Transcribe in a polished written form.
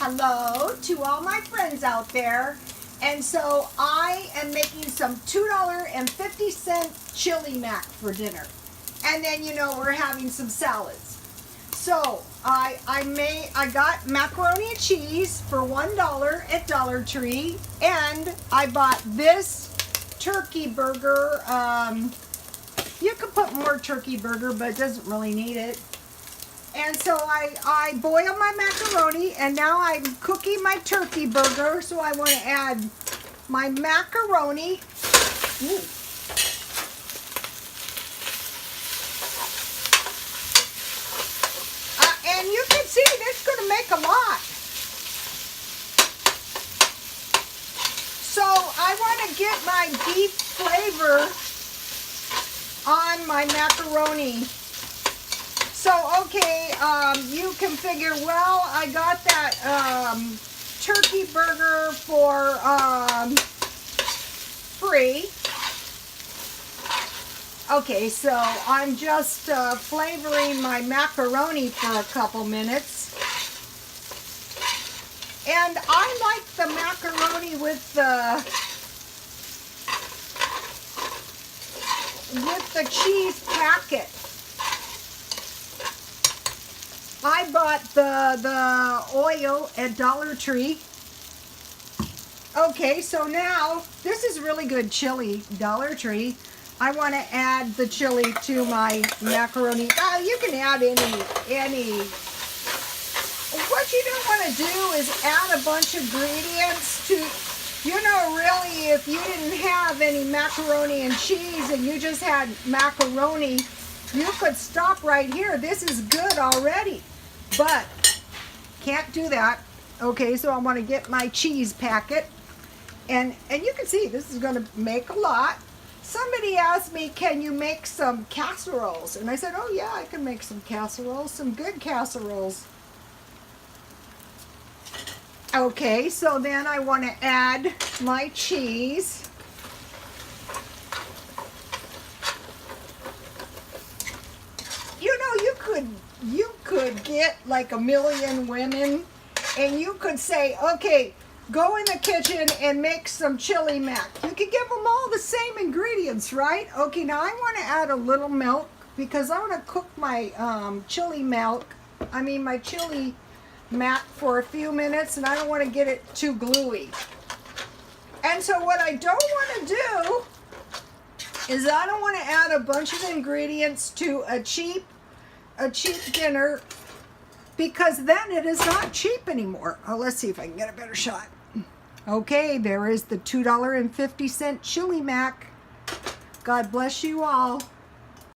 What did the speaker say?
hello to all my friends out there. And so I am making some $2.50 chili mac for dinner. And then, you know, we're having some salads. So I got macaroni and cheese for $1 at Dollar Tree. And I bought this turkey burger. You could put more turkey burger, but it doesn't really need it. And so I boiled my macaroni, and now I'm cooking my turkey burger. So I want to add my macaroni. Ooh. And you can see this is going to make a lot. So I want to get my beef flavor on my macaroni. So, okay, you can figure, well, I got that turkey burger for free. Okay, so I'm just flavoring my macaroni for a couple minutes. And I like the macaroni with the cheese packet. I bought the oil at Dollar Tree. Okay, so now this is really good chili, Dollar Tree. I want to add the chili to my macaroni. You can add any. What you don't want to do is add a bunch of ingredients to, you know, really, if you didn't have any macaroni and cheese and you just had macaroni, you could stop right here. This is good already. But can't do that. Okay, so I want to get my cheese packet. And you can see this is going to make a lot. Somebody asked me, can you make some casseroles? And I said, oh yeah, I can make some casseroles, some good casseroles. Okay, so then I want to add my cheese. You know, you could get like a million women and you could say, okay, go in the kitchen and make some chili mac. You could give them all the same ingredients, right? Okay, now I want to add a little milk because I want to cook my chili mac for a few minutes, and I don't want to get it too gluey. And so what I don't want to do is I don't want to add a bunch of ingredients to a cheap dinner, because then it is not cheap anymore. Oh, let's see if I can get a better shot. Okay, there is the $2.50 chili mac. God bless you all.